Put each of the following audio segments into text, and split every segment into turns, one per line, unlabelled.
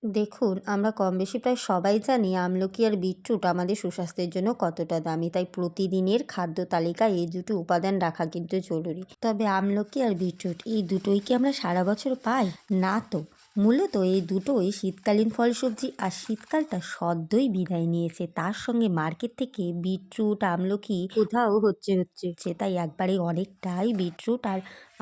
দেখুন, আমরা কমবেশি প্রায় সবাই জানি আমলকি আর বিটরুট আমাদের সুস্বাস্থ্যের জন্য কতটা দামি। তাই প্রতিদিনের খাদ্য তালিকায় এই দুটো উপাদান রাখা কিন্তু জরুরি। তবে আমলকি আর বিটরুট এই দুটোই কি আমরা সারা বছর পাই? না তো। মূলত এই দুটোই শীতকালীন ফল সবজি, আর শীতকালটা সদ্যই বিদায় নিয়েছে। তার সঙ্গে মার্কেট থেকে বিটরুট, আমলকি কোথাও হচ্ছে। তাই একবারে অনেকটাই বিটরুট আর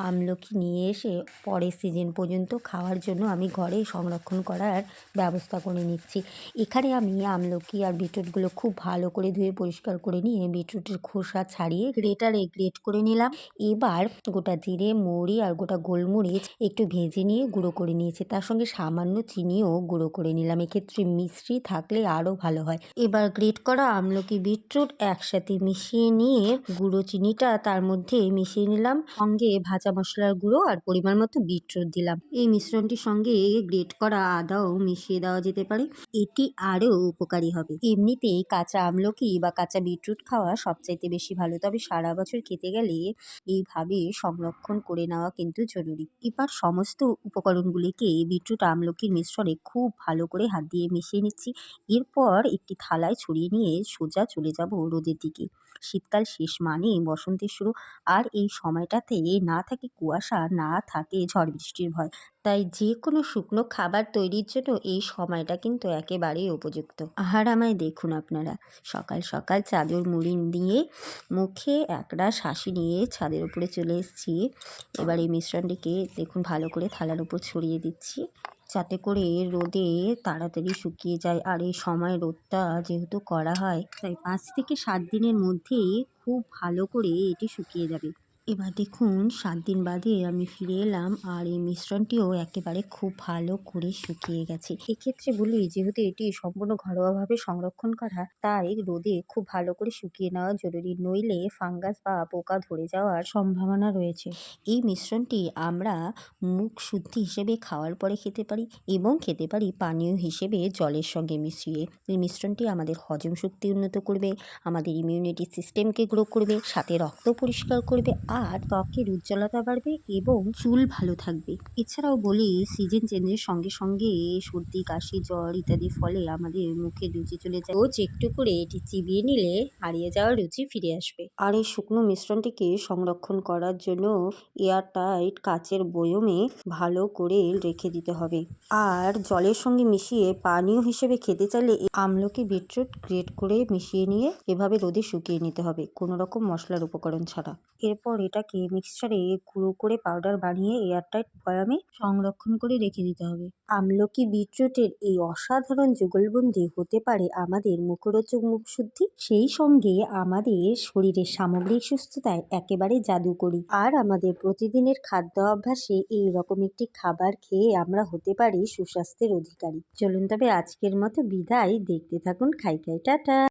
আমলকি নিয়ে এসে পরের সিজন পর্যন্ত খাওয়ার জন্য আমি ঘরে সংরক্ষণ করার ব্যবস্থা করে নিচ্ছি। এখানে আমি আমলকি আর বিটরুটগুলো খুব ভালো করে ধুয়ে পরিষ্কার করে নিয়ে বিটরুটের খোসা ছাড়িয়ে গ্রেটারে গ্রেট করে নিলাম। এবার গোটা জিরে, মৌরি আর গোটা গোলমরিচ একটু ভেজে নিয়ে গুঁড়ো করে নিয়েছি। তার সঙ্গে সামান্য চিনিও গুঁড়ো করে নিলাম। এক্ষেত্রে মিষ্টি থাকলে আরও ভালো হয়। এবার গ্রেট করা আমলকি, বিটরুট একসাথে মিশিয়ে নিয়ে গুঁড়ো চিনিটা তার মধ্যে মিশিয়ে নিলাম। সঙ্গে ভাজা মশলার গুঁড়ো আর পরিমাণ মতো বিটরুট দিলাম। এই মিশ্রণটির সঙ্গে গ্রেট করা আদাও মিশিয়ে দেওয়া যেতে পারে। এটি আরও উপকারী হবে। এমনিতেই কাঁচা আমলকি বা কাঁচা বিটরুট খাওয়া সবচাইতে বেশি ভালো। তবে সারা বছর খেতে গেলে এইভাবে সংরক্ষণ করে নেওয়া কিন্তু জরুরি। এবার সমস্ত উপকরণগুলিকে বিটরুট আমলকির মিশ্রণে খুব ভালো করে হাত দিয়ে মিশিয়ে নিচ্ছি। এরপর একটি থালায় ছড়িয়ে নিয়ে সোজা চলে যাব রোদের দিকে। শীতকাল শেষ মানে বসন্তের শুরু, আর এই সময়টাতে না থাকে কুয়াশা, না থাকে ঝড় বৃষ্টির ভয়। তাই যে কোনো শুকনো খাবার তৈরির জন্য এই সময়টা কিন্তু একেবারেই উপযুক্ত। আর আমায় দেখুন আপনারা, সকাল সকাল চাদর মুড়ি দিয়ে মুখে একরাশ হাসি নিয়ে ছাদের উপরে চলে এসেছি। এবার এই মিশ্রণটিকে দেখুন ভালো করে থালার উপর ছড়িয়ে দিচ্ছি, যাতে করে রোদে তাড়াতাড়ি শুকিয়ে যায়। আর এই সময় রোদটা যেহেতু করা হয়, তাই 5 থেকে 7 দিনের মধ্যেই খুব ভালো করে এটি শুকিয়ে যাবে। এবার দেখুন 7 দিন বাদে আমি ফিরে এলাম, আর এই মিশ্রণটিও একেবারে খুব ভালো করে শুকিয়ে গেছে। এক্ষেত্রে বলি, যেহেতু এটি সম্পূর্ণ ঘরোয়াভাবে সংরক্ষণ করা, তাই রোদে খুব ভালো করে শুকিয়ে নেওয়া জরুরি। নইলে ফাঙ্গাস বা পোকা ধরে যাওয়ার সম্ভাবনা রয়েছে। এই মিশ্রণটি আমরা মুখ শুদ্ধি হিসেবে খাওয়ার পরে খেতে পারি, এবং খেতে পারি পানীয় হিসেবে জলের সঙ্গে মিশিয়ে। এই মিশ্রণটি আমাদের হজম শক্তি উন্নত করবে, আমাদের ইমিউনিটি সিস্টেমকে গ্রো করবে, সাথে রক্ত পরিষ্কার করবে, আর ত্বকের উজ্জ্বলতা বাড়বে এবং চুল ভালো থাকবে। এছাড়াও বলি, সিজন চেঞ্জের সঙ্গে সঙ্গে সর্দি, কাশি, জ্বর ইত্যাদির ফলে আমাদের মুখের রুচি চলে যায়। রোজ একটু করে এটি চিবিয়ে নিলে হারিয়ে যাওয়া রুচি ফিরে আসবে। আর এই শুকনো মিশ্রণটিকে সংরক্ষণ করার জন্য এয়ার টাইট কাচের বয়মে ভালো করে রেখে দিতে হবে। আর জলের সঙ্গে মিশিয়ে পানীয় হিসেবে খেতে চাইলে আমলকি, বিটরুট গ্রেট করে মিশিয়ে নিয়ে এভাবে রোদে শুকিয়ে নিতে হবে, কোনো রকম মশলার উপকরণ ছাড়া। এরপর এটাকে মিক্সচারে গুঁড়ো করে পাউডার বানিয়ে এয়ারটাইট বয়ামে সংরক্ষণ করে রেখে দিতে হবে। আমলকি, বিটরুটের এই অসাধারণ যুগলবন্দি হতে পারে আমাদের মুখরোচক মুখশুদ্ধি, সেই সঙ্গে আমাদের শরীরের সামগ্রিক সুস্থতায় একেবারে জাদুকরি। আর আমাদের প্রতিদিনের খাদ্য অভ্যাসে এই রকম একটি খাবার খেয়ে আমরা হতে পারি সুস্বাস্থ্যের অধিকারী। চলুন তবে আজকের মতো বিদায়। দেখতে থাকুন খাই খাই, টাটা।